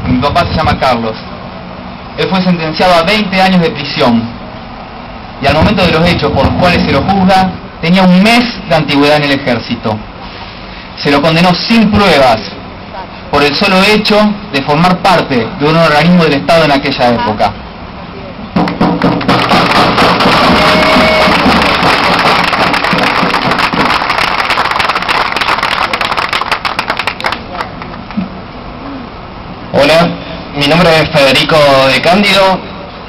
Mi papá se llama Carlos. Él fue sentenciado a 20 años de prisión. Y al momento de los hechos por los cuales se lo juzga, tenía un mes de antigüedad en el ejército. Se lo condenó sin pruebas, por el solo hecho de formar parte de un organismo del Estado en aquella época. Hola, mi nombre es Federico de Cándido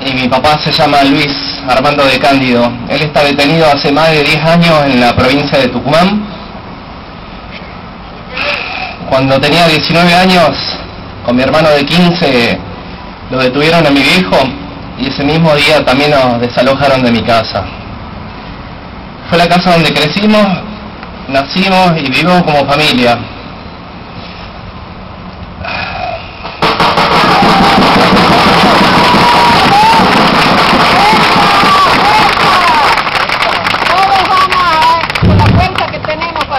y mi papá se llama Luis Armando de Cándido. Él está detenido hace más de 10 años en la provincia de Tucumán. Cuando tenía 19 años, con mi hermano de 15, lo detuvieron a mi viejo y ese mismo día también nos desalojaron de mi casa. Fue la casa donde crecimos, nacimos y vivimos como familia.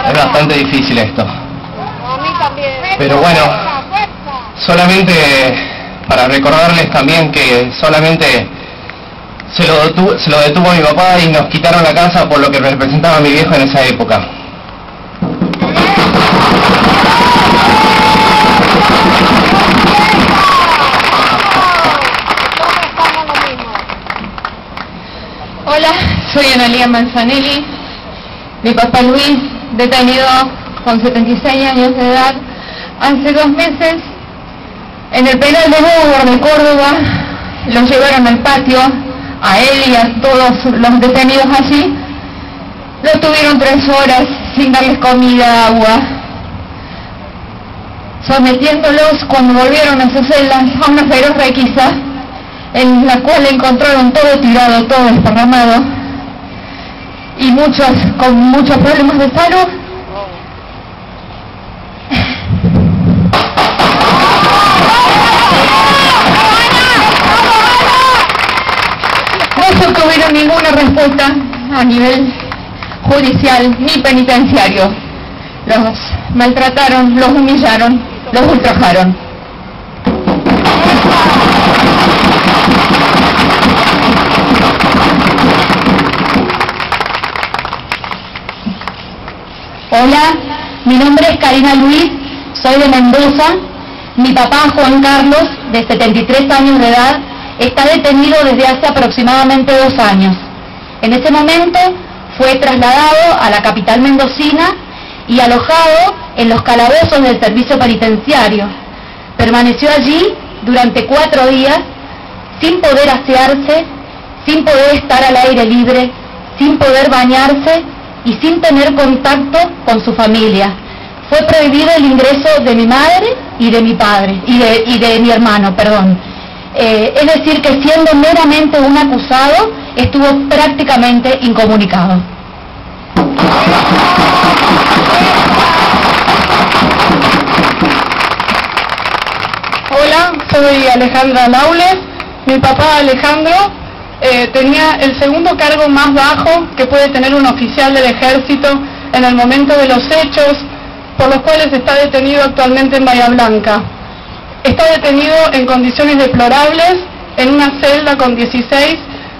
Es bastante difícil esto. Pero bueno, solamente para recordarles también que solamente se lo detuvo a mi papá y nos quitaron la casa por lo que representaba a mi viejo en esa época. Hola, soy Analía Manzanelli. Mi papá Luis, detenido con 76 años de edad, hace 2 meses en el penal de Bogor de Córdoba. Los llevaron al patio, a él y a todos los detenidos allí. Lo tuvieron 3 horas sin darles comida, agua, sometiéndolos cuando volvieron a sus celdas a una feroz requisa en la cual encontraron todo tirado, todo desparramado y con muchos problemas de salud. No obtuvieron ninguna respuesta a nivel judicial ni penitenciario. Los maltrataron, los humillaron, los ultrajaron. Hola, mi nombre es Karina Luis, soy de Mendoza. Mi papá Juan Carlos, de 73 años de edad, está detenido desde hace aproximadamente 2 años. En ese momento fue trasladado a la capital mendocina y alojado en los calabozos del servicio penitenciario. Permaneció allí durante 4 días sin poder asearse, sin poder estar al aire libre, sin poder bañarse y sin tener contacto con su familia. Fue prohibido el ingreso de mi madre y de mi padre, y de mi hermano, perdón. Es decir, que siendo meramente un acusado, estuvo prácticamente incomunicado. Hola, soy Alejandra Naules. Mi papá Alejandro tenía el segundo cargo más bajo que puede tener un oficial del ejército en el momento de los hechos, por los cuales está detenido actualmente en Bahía Blanca. Está detenido en condiciones deplorables, en una celda con 16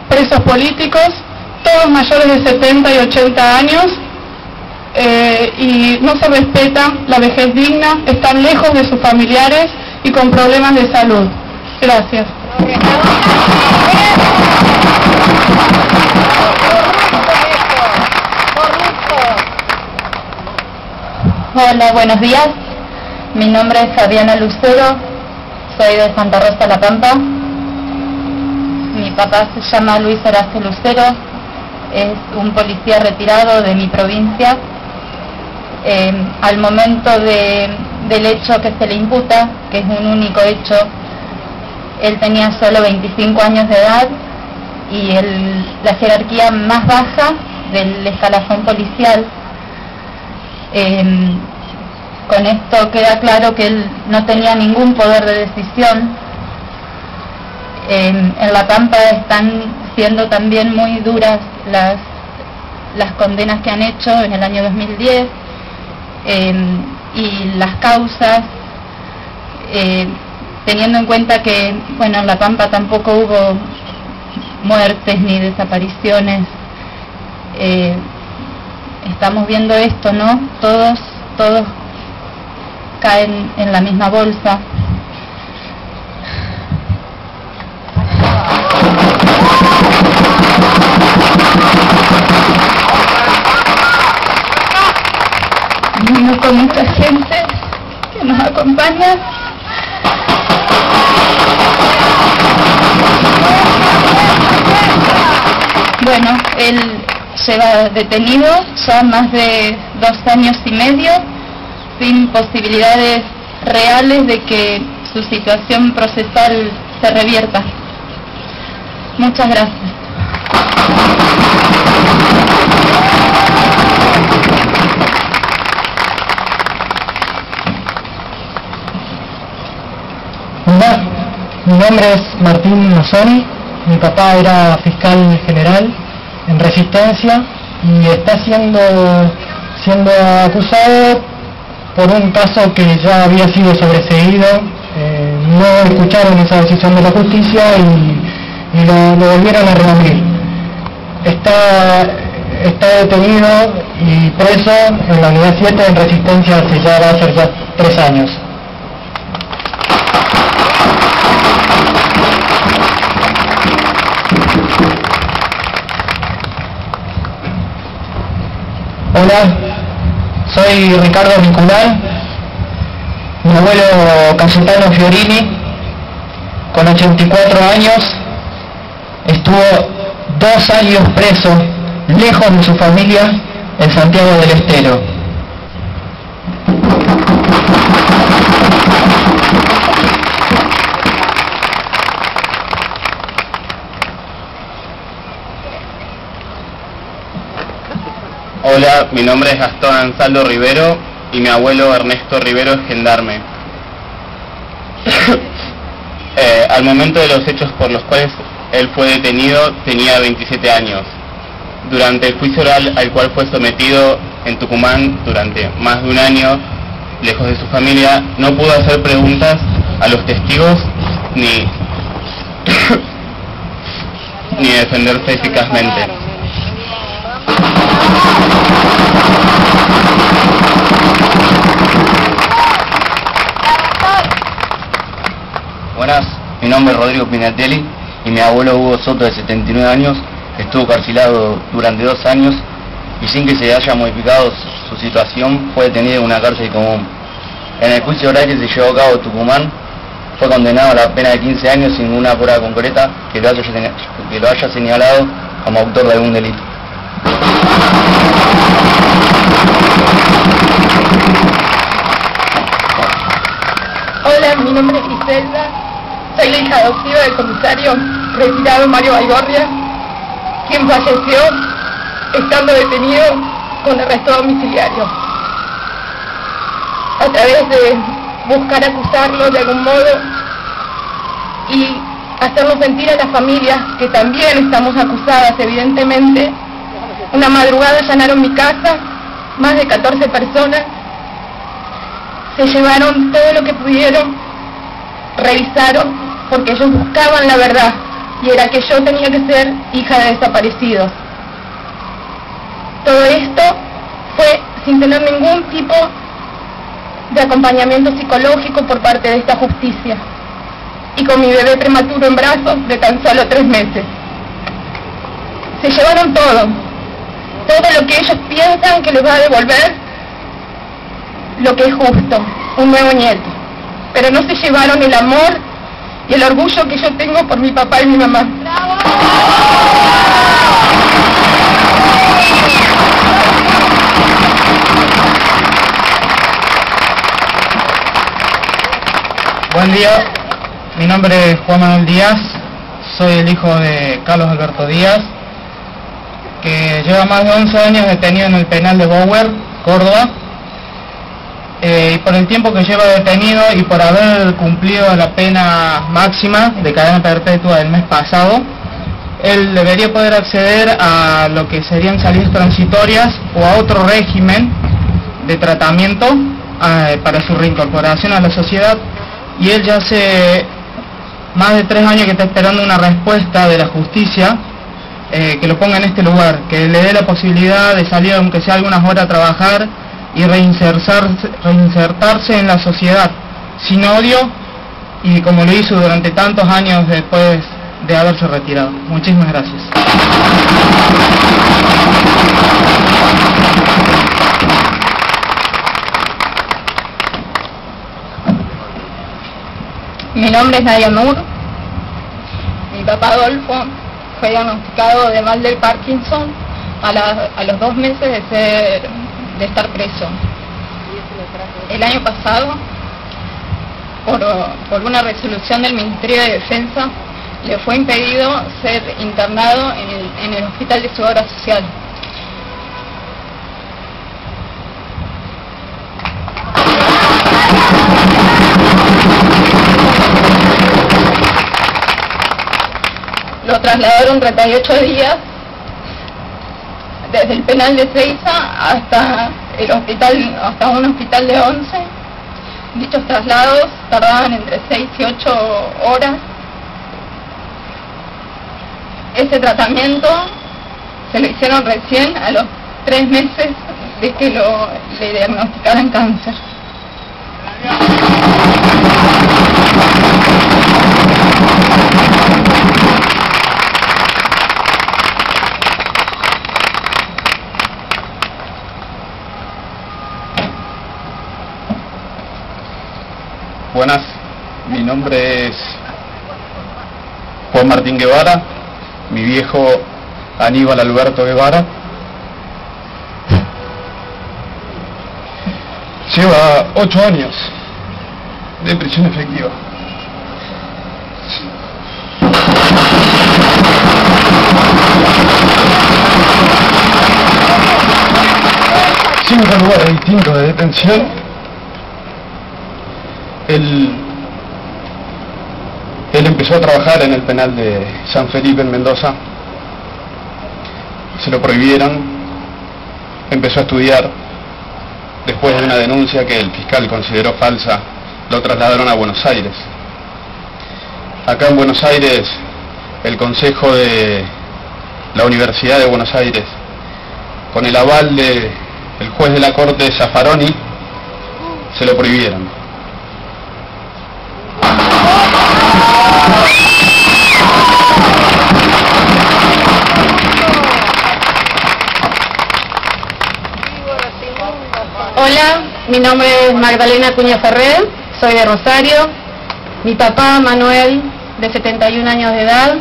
presos políticos, todos mayores de 70 y 80 años, y no se respeta la vejez digna, están lejos de sus familiares y con problemas de salud. Gracias. Hola, buenos días. Mi nombre es Fabiana Lucero, soy de Santa Rosa, La Pampa. Mi papá se llama Luis Horacio Lucero, es un policía retirado de mi provincia. Al momento del hecho que se le imputa, que es un único hecho, él tenía solo 25 años de edad y la jerarquía más baja del escalafón policial. Con esto queda claro que él no tenía ningún poder de decisión. En La Pampa están siendo también muy duras las condenas que han hecho en el año 2010, y las causas teniendo en cuenta que, bueno, en La Pampa tampoco hubo muertes ni desapariciones, estamos viendo esto, ¿no? Todos caen en la misma bolsa. Con mucha gente que nos acompaña. Bueno, él lleva detenido ya más de 2 años y medio, sin posibilidades reales de que su situación procesal se revierta. Muchas gracias. Hola, mi nombre es Martín Nosoni, mi papá era fiscal general en Resistencia y está siendo acusado por un caso que ya había sido sobreseído. No escucharon esa decisión de la justicia y lo volvieron a reabrir. Está detenido y preso en la unidad 7 en Resistencia hace ya va a ser ya 3 años. Hola, soy Ricardo Nicolás, mi abuelo Cayetano Fiorini, con 84 años, estuvo 2 años preso, lejos de su familia, en Santiago del Estero. Hola, mi nombre es Gastón Ansaldo Rivero y mi abuelo Ernesto Rivero es gendarme. Al momento de los hechos por los cuales él fue detenido tenía 27 años. Durante el juicio oral al cual fue sometido en Tucumán durante más de 1 año, lejos de su familia, no pudo hacer preguntas a los testigos ni defenderse eficazmente. Buenas, mi nombre es Rodrigo Pinatelli y mi abuelo Hugo Soto, de 79 años, estuvo carcelado durante 2 años y sin que se haya modificado su situación fue detenido en una cárcel común. En el juicio oral que se llevó a cabo en Tucumán fue condenado a la pena de 15 años sin ninguna prueba concreta que lo haya señalado como autor de algún delito. Hola, mi nombre es Griselda, soy la hija adoptiva del comisario retirado Mario Baigorria, quien falleció estando detenido con arresto domiciliario. A través de buscar acusarlo de algún modo y hacernos sentir a las familias que también estamos acusadas, evidentemente, una madrugada allanaron mi casa, más de 14 personas, se llevaron todo lo que pudieron, revisaron, porque ellos buscaban la verdad, y era que yo tenía que ser hija de desaparecidos. Todo esto fue sin tener ningún tipo de acompañamiento psicológico por parte de esta justicia, y con mi bebé prematuro en brazos de tan solo 3 meses. Se llevaron todo lo que ellos piensan que les va a devolver lo que es justo, un nuevo nieto, pero no se llevaron el amor y el orgullo que yo tengo por mi papá y mi mamá. ¡Bravo! Buen día, mi nombre es Juan Manuel Díaz, soy el hijo de Carlos Alberto Díaz, que lleva más de 11 años detenido en el penal de Bower, Córdoba, y por el tiempo que lleva detenido y por haber cumplido la pena máxima de cadena perpetua del mes pasado, él debería poder acceder a lo que serían salidas transitorias o a otro régimen de tratamiento para su reincorporación a la sociedad, y él ya hace más de 3 años que está esperando una respuesta de la justicia que lo ponga en este lugar, que le dé la posibilidad de salir aunque sea algunas horas a trabajar y reinsertarse en la sociedad sin odio, y como lo hizo durante tantos años después de haberse retirado. Muchísimas gracias. Mi nombre es Nadia Nur. Mi papá Adolfo fue diagnosticado de mal del Parkinson a los 2 meses de estar preso. El año pasado, por una resolución del Ministerio de Defensa, le fue impedido ser internado en el Hospital de su Obra Social. Lo trasladaron 38 días desde el penal de Seiza hasta un hospital de 11. Dichos traslados tardaban entre 6 y 8 horas. Ese tratamiento se lo hicieron recién a los 3 meses de que le diagnosticaran cáncer. Buenas, mi nombre es Juan Martín Guevara, mi viejo Aníbal Alberto Guevara. Lleva 8 años de prisión efectiva. Cinco lugares distintos de detención. Él empezó a trabajar en el penal de San Felipe en Mendoza, se lo prohibieron, empezó a estudiar, después de una denuncia que el fiscal consideró falsa, lo trasladaron a Buenos Aires. Acá en Buenos Aires, el Consejo de la Universidad de Buenos Aires, con el aval del juez de la Corte Zaffaroni, se lo prohibieron. Hola, mi nombre es Magdalena Acuña Ferrer, soy de Rosario. Mi papá, Manuel, de 71 años de edad,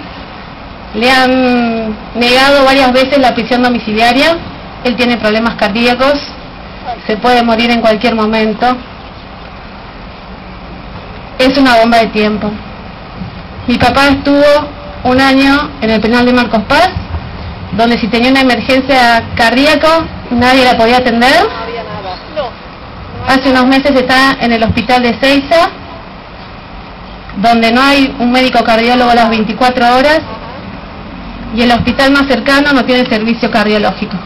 le han negado varias veces la prisión domiciliaria. Él tiene problemas cardíacos, se puede morir en cualquier momento. Es una bomba de tiempo. Mi papá estuvo 1 año en el penal de Marcos Paz, donde si tenía una emergencia cardíaca nadie la podía atender. Hace unos meses está en el hospital de Seiza, donde no hay un médico cardiólogo a las 24 horas, y el hospital más cercano no tiene servicio cardiológico.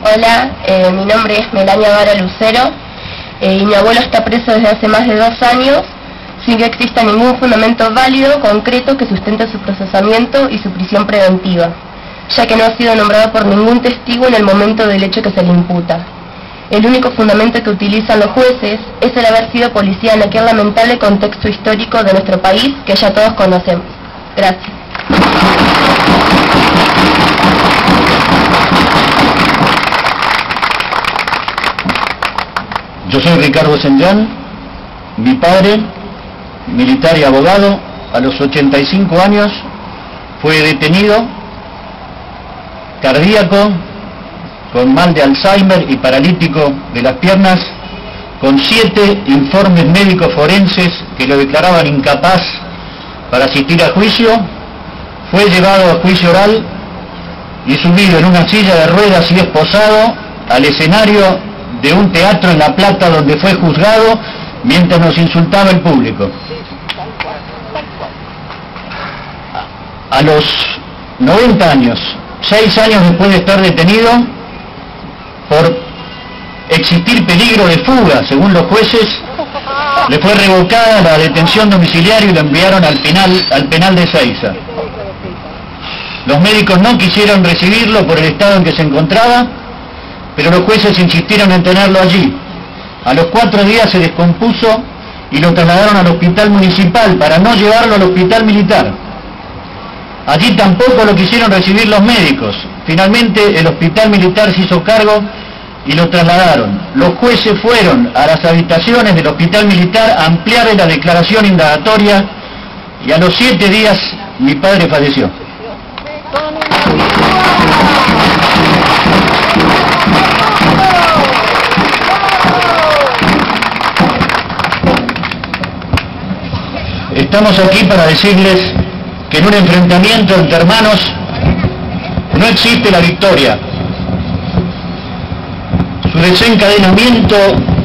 Hola, mi nombre es Melania Vara Lucero y mi abuelo está preso desde hace más de 2 años sin que exista ningún fundamento válido, concreto, que sustente su procesamiento y su prisión preventiva, ya que no ha sido nombrado por ningún testigo en el momento del hecho que se le imputa. El único fundamento que utilizan los jueces es el haber sido policía en aquel lamentable contexto histórico de nuestro país que ya todos conocemos. Gracias. Yo soy Ricardo Senyán, mi padre, militar y abogado, a los 85 años fue detenido, cardíaco, con mal de Alzheimer y paralítico de las piernas, con 7 informes médicos forenses que lo declaraban incapaz para asistir a juicio. Fue llevado a juicio oral y subido en una silla de ruedas y esposado al escenario de un teatro en La Plata, donde fue juzgado mientras nos insultaba el público. A los 90 años, 6 años después de estar detenido por existir peligro de fuga. Según los jueces, le fue revocada la detención domiciliaria y lo enviaron al penal de Ezeiza. Los médicos no quisieron recibirlo por el estado en que se encontraba, pero los jueces insistieron en tenerlo allí. A los 4 días se descompuso y lo trasladaron al hospital municipal para no llevarlo al hospital militar. Allí tampoco lo quisieron recibir los médicos. Finalmente el hospital militar se hizo cargo y lo trasladaron. Los jueces fueron a las habitaciones del hospital militar a ampliarle la declaración indagatoria y a los 7 días mi padre falleció. Estamos aquí para decirles que en un enfrentamiento entre hermanos no existe la victoria. Su desencadenamiento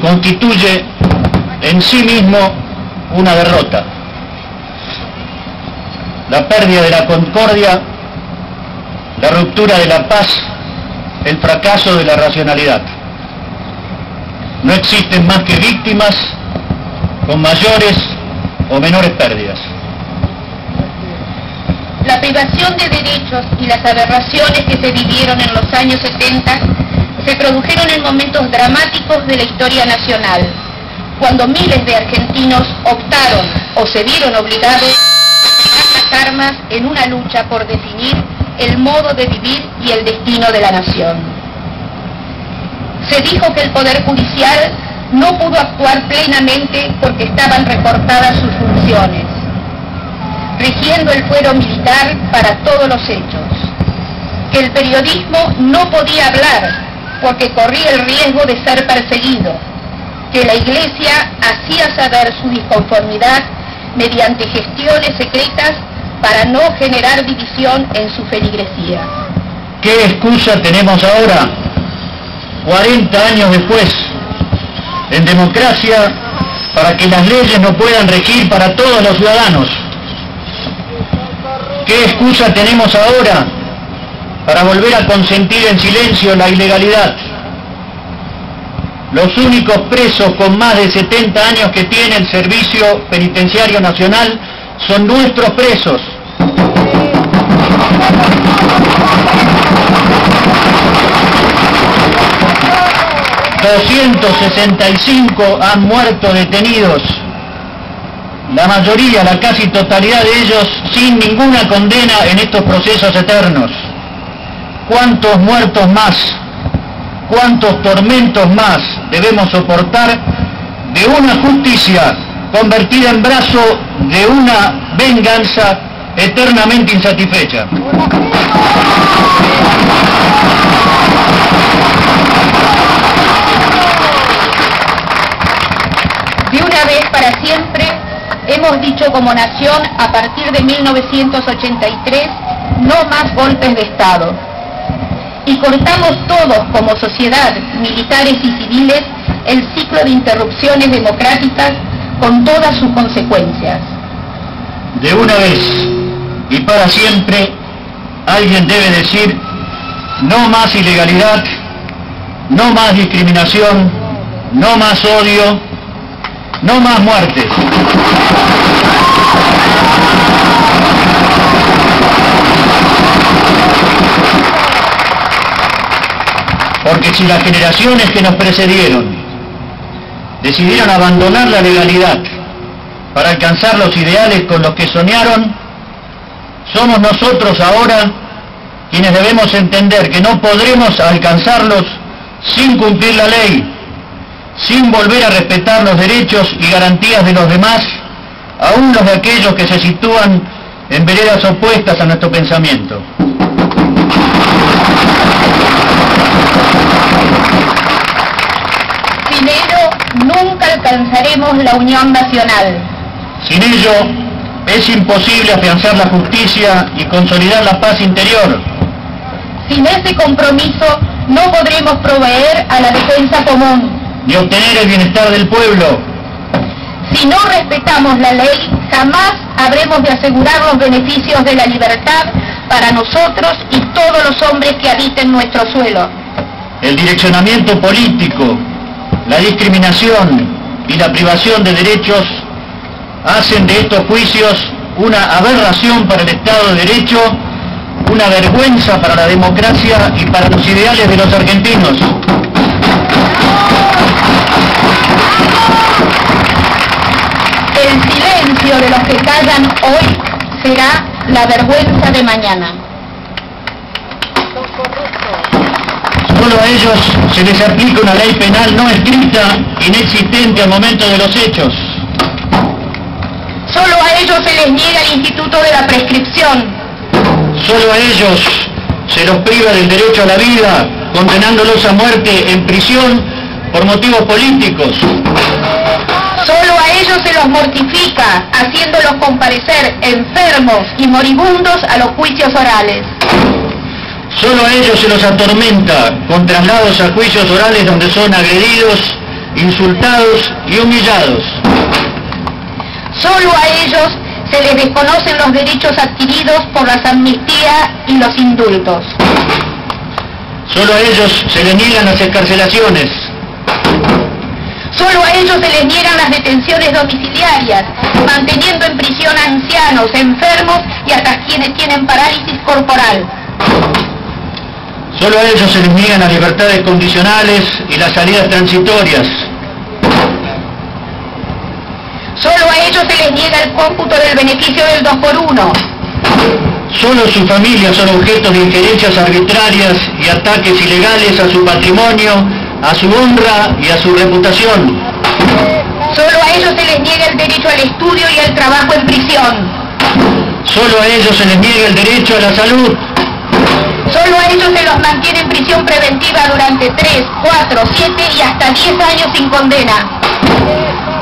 constituye en sí mismo una derrota. La pérdida de la concordia, la ruptura de la paz, el fracaso de la racionalidad. No existen más que víctimas con mayores o menores pérdidas. La privación de derechos y las aberraciones que se vivieron en los años 70 se produjeron en momentos dramáticos de la historia nacional, cuando miles de argentinos optaron o se vieron obligados a tomar las armas en una lucha por definir el modo de vivir y el destino de la nación. Se dijo que el Poder Judicial no pudo actuar plenamente porque estaban recortadas sus funciones, rigiendo el fuero militar para todos los hechos, que el periodismo no podía hablar porque corría el riesgo de ser perseguido, que la Iglesia hacía saber su disconformidad mediante gestiones secretas para no generar división en su feligresía. ¿Qué excusa tenemos ahora, 40 años después, en democracia, para que las leyes no puedan regir para todos los ciudadanos? ¿Qué excusa tenemos ahora para volver a consentir en silencio la ilegalidad? Los únicos presos con más de 70 años que tiene el Servicio Penitenciario Nacional son nuestros presos. ...265 han muerto detenidos, la mayoría, la casi totalidad de ellos, sin ninguna condena en estos procesos eternos. ¿Cuántos muertos más, cuántos tormentos más debemos soportar de una justicia convertida en brazo de una venganza eternamente insatisfecha? De una vez para siempre, hemos dicho como nación, a partir de 1983, no más golpes de Estado. Y cortamos todos, como sociedad, militares y civiles, el ciclo de interrupciones democráticas con todas sus consecuencias. De una vez y para siempre, alguien debe decir: no más ilegalidad, no más discriminación, no más odio, no más muertes. Porque si las generaciones que nos precedieron decidieron abandonar la legalidad para alcanzar los ideales con los que soñaron, somos nosotros ahora quienes debemos entender que no podremos alcanzarlos sin cumplir la ley, sin volver a respetar los derechos y garantías de los demás, aún los de aquellos que se sitúan en veredas opuestas a nuestro pensamiento. Sin ello, nunca alcanzaremos la unión nacional. Sin ello, es imposible afianzar la justicia y consolidar la paz interior. Sin ese compromiso, no podremos proveer a la defensa común, ni obtener el bienestar del pueblo. Si no respetamos la ley, jamás habremos de asegurar los beneficios de la libertad para nosotros y todos los hombres que habiten nuestro suelo. El direccionamiento político, la discriminación y la privación de derechos hacen de estos juicios una aberración para el Estado de Derecho, una vergüenza para la democracia y para los ideales de los argentinos. El silencio de los que callan hoy será la vergüenza de mañana. Solo a ellos se les aplica una ley penal no escrita, inexistente al momento de los hechos. Solo a ellos se les niega el instituto de la prescripción. Solo a ellos se los priva del derecho a la vida, condenándolos a muerte en prisión por motivos políticos. Solo a ellos se los mortifica, haciéndolos comparecer enfermos y moribundos a los juicios orales. Solo a ellos se los atormenta con traslados a juicios orales donde son agredidos, insultados y humillados. Solo a ellos se les desconocen los derechos adquiridos por las amnistías y los indultos. Solo a ellos se les niegan las excarcelaciones. Solo a ellos se les niegan las detenciones domiciliarias, manteniendo en prisión a ancianos, enfermos y hasta quienes tienen parálisis corporal. Solo a ellos se les niegan las libertades condicionales y las salidas transitorias. Solo a ellos se les niega el cómputo del beneficio del 2x1. Solo sus familias son objetos de injerencias arbitrarias y ataques ilegales a su patrimonio, a su honra y a su reputación. Solo a ellos se les niega el derecho al estudio y al trabajo en prisión. Solo a ellos se les niega el derecho a la salud. Solo a ellos se los mantiene en prisión preventiva durante 3, 4, 7 y hasta 10 años sin condena.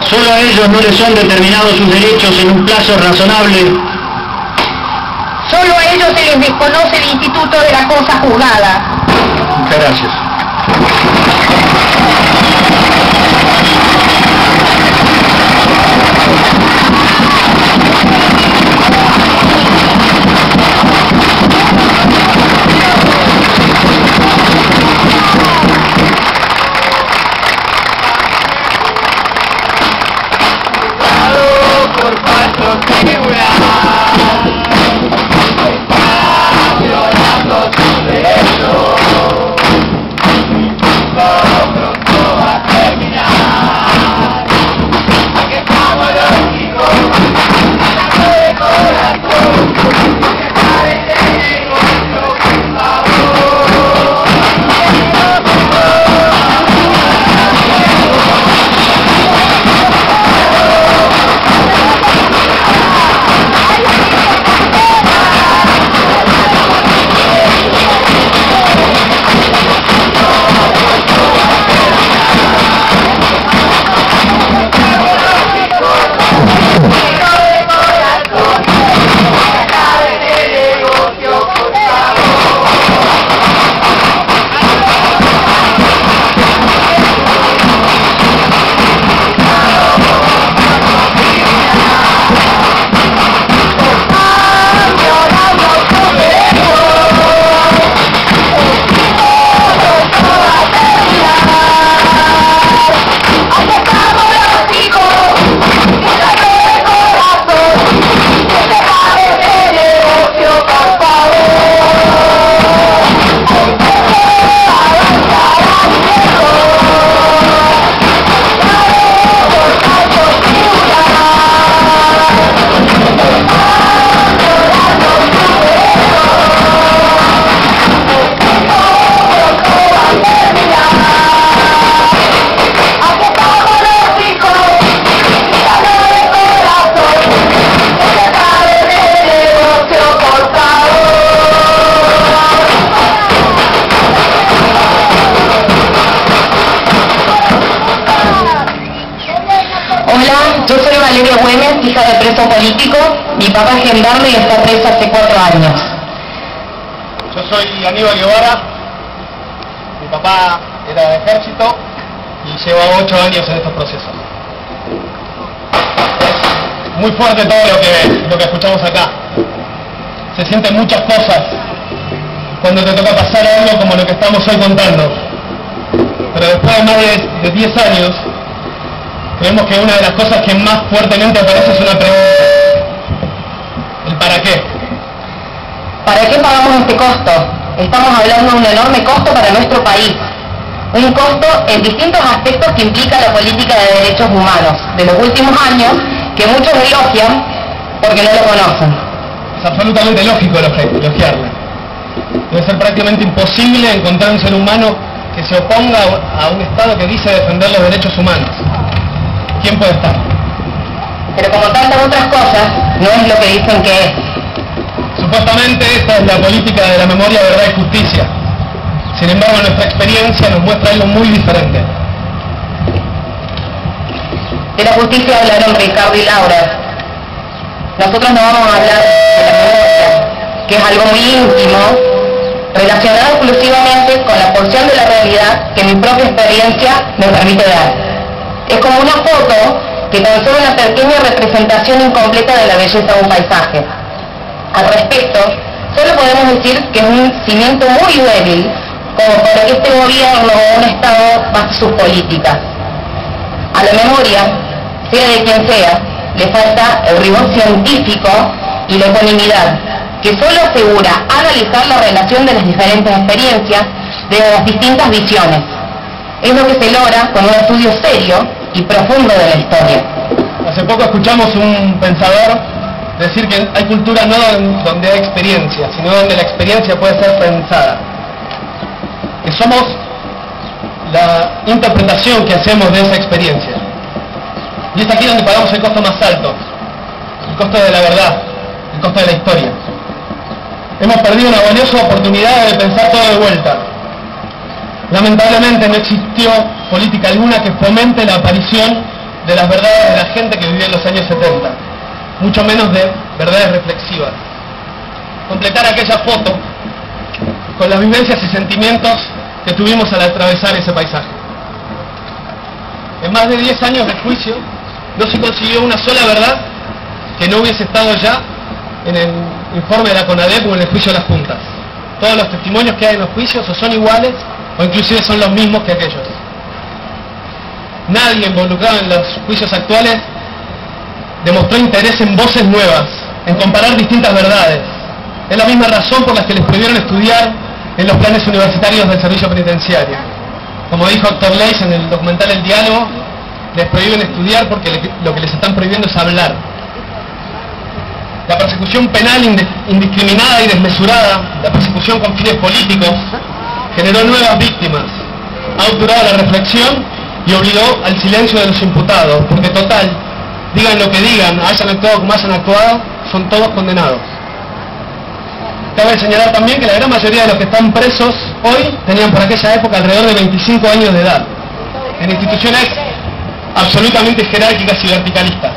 Solo a ellos no les son determinados sus derechos en un plazo razonable. Solo a ellos se les desconoce el instituto de la cosa juzgada. Muchas gracias. Valeria Güemes, hija de preso político. Mi papá es gendarme y está preso hace 4 años. Yo soy Aníbal Guevara. Mi papá era de ejército y lleva 8 años en estos procesos. Es muy fuerte todo lo que escuchamos acá. se sienten muchas cosas cuando te toca pasar algo como lo que estamos hoy contando. Pero después de más de 10 años, creemos que una de las cosas que más fuertemente aparece es una pregunta. ¿El para qué? ¿Para qué pagamos este costo? Estamos hablando de un enorme costo para nuestro país. Un costo en distintos aspectos que implica la política de derechos humanos de los últimos años, que muchos elogian porque no lo conocen. Es absolutamente lógico elogiarla. Debe ser prácticamente imposible encontrar un ser humano que se oponga a un Estado que dice defender los derechos humanos. ¿Quién puede estar? Pero como tantas otras cosas, no es lo que dicen que es. Supuestamente esta es la política de la memoria, verdad y justicia. Sin embargo, nuestra experiencia nos muestra algo muy diferente. De la justicia hablaron Ricardo y Laura. Nosotros no vamos a hablar de la memoria, que es algo muy íntimo, relacionado exclusivamente con la porción de la realidad que mi propia experiencia me permite dar. Es como una foto que tan solo una pequeña representación incompleta de la belleza de un paisaje. Al respecto, solo podemos decir que es un cimiento muy débil como para que este gobierno o un Estado base sus políticas. A la memoria, sea de quien sea, le falta el rigor científico y la ecuanimidad, que solo asegura analizar la relación de las diferentes experiencias desde las distintas visiones. Es lo que se logra con un estudio serio y profundo de la historia. Hace poco escuchamos un pensador decir que hay cultura no donde hay experiencia, sino donde la experiencia puede ser pensada. Que somos la interpretación que hacemos de esa experiencia. Y es aquí donde pagamos el costo más alto, el costo de la verdad, el costo de la historia. Hemos perdido una valiosa oportunidad de pensar todo de vuelta. Lamentablemente no existió política alguna que fomente la aparición de las verdades de la gente que vivió en los años 70, mucho menos de verdades reflexivas. Completar aquella foto con las vivencias y sentimientos que tuvimos al atravesar ese paisaje. En más de 10 años de juicio no se consiguió una sola verdad que no hubiese estado ya en el informe de la CONADEP o en el juicio de las juntas. Todos los testimonios que hay en los juicios o son iguales o inclusive son los mismos que aquellos. Nadie involucrado en los juicios actuales demostró interés en voces nuevas, en comparar distintas verdades. Es la misma razón por la que les prohibieron estudiar en los planes universitarios del servicio penitenciario. Como dijo Héctor Leis en el documental El Diálogo, les prohíben estudiar porque lo que les están prohibiendo es hablar. La persecución penal indiscriminada y desmesurada, la persecución con fines políticos, generó nuevas víctimas, ha obturado la reflexión y obligó al silencio de los imputados, porque total, digan lo que digan, hayan actuado como hayan actuado, son todos condenados. Cabe señalar también que la gran mayoría de los que están presos hoy tenían por aquella época alrededor de 25 años de edad, en instituciones absolutamente jerárquicas y verticalistas.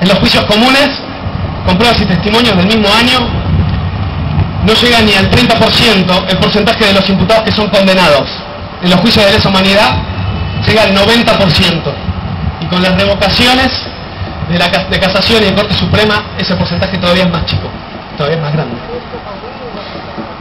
En los juicios comunes, con pruebas y testimonios del mismo año, no llega ni al 30% el porcentaje de los imputados que son condenados. En los juicios de lesa humanidad llega al 90%. Y con las revocaciones de casación y de Corte Suprema, ese porcentaje todavía es más chico, todavía es más grande.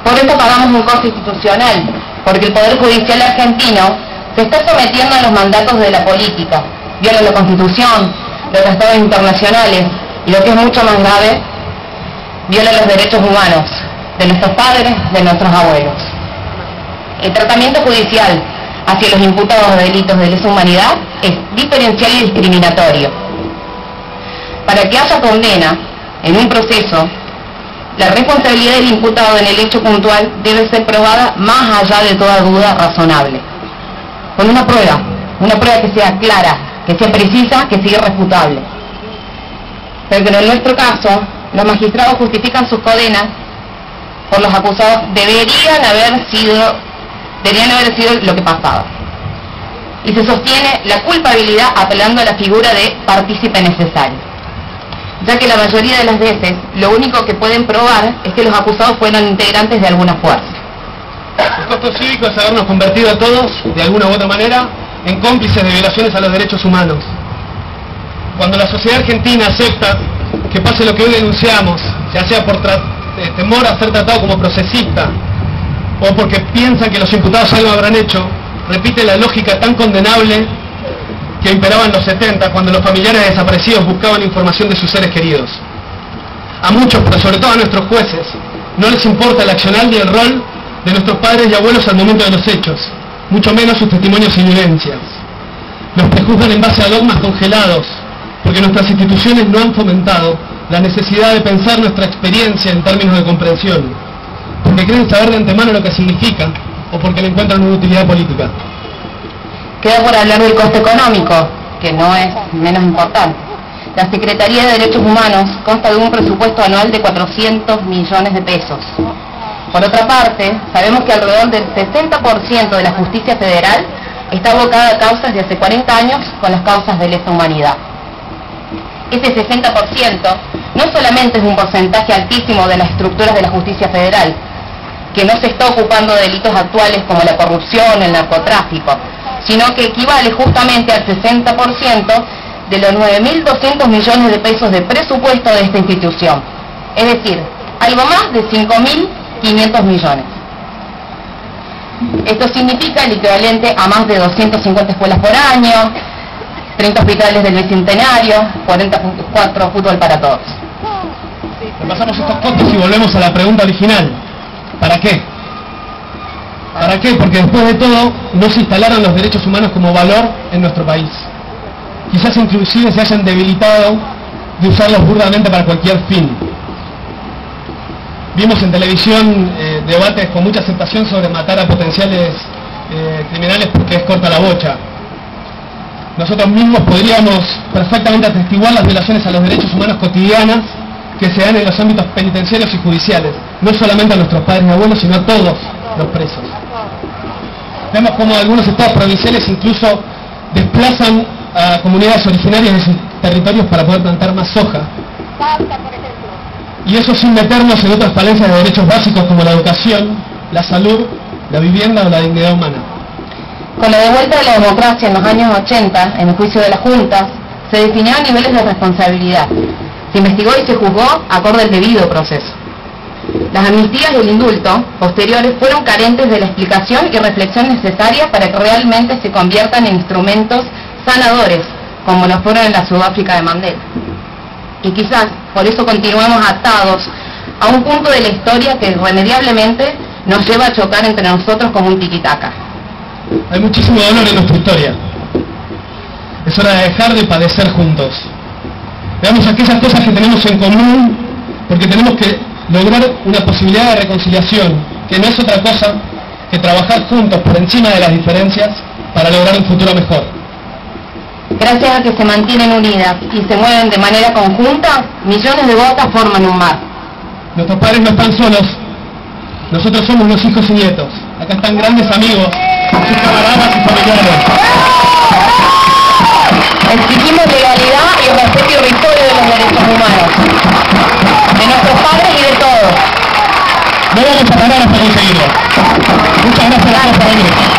Por eso pagamos un costo institucional, porque el Poder Judicial argentino se está sometiendo a los mandatos de la política, viola la Constitución, los tratados internacionales, y lo que es mucho más grave, viola los derechos humanos de nuestros padres, de nuestros abuelos. El tratamiento judicial hacia los imputados de delitos de lesa humanidad es diferencial y discriminatorio. Para que haya condena en un proceso, la responsabilidad del imputado en el hecho puntual debe ser probada más allá de toda duda razonable. Con una prueba que sea clara, que sea precisa, que sea irrefutable. Pero en nuestro caso, los magistrados justifican sus condenas por los acusados deberían haber sido lo que pasaba. Y se sostiene la culpabilidad apelando a la figura de partícipe necesario, ya que la mayoría de las veces lo único que pueden probar es que los acusados fueron integrantes de alguna fuerza. El costo cívico es habernos convertido a todos, de alguna u otra manera, en cómplices de violaciones a los derechos humanos. Cuando la sociedad argentina acepta que pase lo que hoy denunciamos, ya sea por temor a ser tratado como procesista, o porque piensan que los imputados algo habrán hecho, repite la lógica tan condenable que imperaba en los 70, cuando los familiares desaparecidos buscaban información de sus seres queridos. A muchos, pero sobre todo a nuestros jueces, no les importa el accionar ni el rol de nuestros padres y abuelos al momento de los hechos, mucho menos sus testimonios y vivencias. Los prejuzgan en base a dogmas congelados, porque nuestras instituciones no han fomentado la necesidad de pensar nuestra experiencia en términos de comprensión, porque creen saber de antemano lo que significa, o porque le encuentran una utilidad política. Queda por hablar del coste económico, que no es menos importante. La Secretaría de Derechos Humanos consta de un presupuesto anual de 400 millones de pesos. Por otra parte, sabemos que alrededor del 60% de la justicia federal está abocada a causas de hace 40 años con las causas de lesa humanidad. Ese 60% no solamente es un porcentaje altísimo de las estructuras de la justicia federal, que no se está ocupando de delitos actuales como la corrupción, el narcotráfico, sino que equivale justamente al 60% de los 9.200 millones de pesos de presupuesto de esta institución. Es decir, algo más de 5.500 millones. Esto significa el equivalente a más de 250 escuelas por año, 30 hospitales del Bicentenario, 44 fútbol para todos. Repasamos estos costos y volvemos a la pregunta original. ¿Para qué? ¿Para qué? Porque después de todo no se instalaron los derechos humanos como valor en nuestro país. Quizás inclusive se hayan debilitado de usarlos burdamente para cualquier fin. Vimos en televisión debates con mucha aceptación sobre matar a potenciales criminales porque es corta la bocha. Nosotros mismos podríamos perfectamente atestiguar las violaciones a los derechos humanos cotidianas que se dan en los ámbitos penitenciarios y judiciales, no solamente a nuestros padres y abuelos, sino a todos los presos. Vemos cómo algunos estados provinciales incluso desplazan a comunidades originarias de sus territorios para poder plantar más soja. Y eso sin meternos en otras falencias de derechos básicos como la educación, la salud, la vivienda o la dignidad humana. Con la devuelta de la democracia en los años 80, en el juicio de las juntas, se definieron niveles de responsabilidad. Se investigó y se juzgó acorde al debido proceso. Las amnistías y el indulto posteriores fueron carentes de la explicación y reflexión necesaria para que realmente se conviertan en instrumentos sanadores, como lo fueron en la Sudáfrica de Mandela. Y quizás por eso continuemos atados a un punto de la historia que irremediablemente nos lleva a chocar entre nosotros como un tiquitaca. Hay muchísimo dolor en nuestra historia. Es hora de dejar de padecer juntos. Veamos aquellas cosas que tenemos en común, porque tenemos que lograr una posibilidad de reconciliación, que no es otra cosa que trabajar juntos por encima de las diferencias para lograr un futuro mejor. Gracias a que se mantienen unidas y se mueven de manera conjunta, millones de gotas forman un mar. Nuestros padres no están solos, nosotros somos los hijos y nietos. Acá están grandes amigos, sus camaradas y familiares. Exigimos legalidad y respeto irrisorio de los derechos humanos, de nuestros padres y de todos. No vamos a parar hasta conseguirlo. Muchas gracias a todos por venir.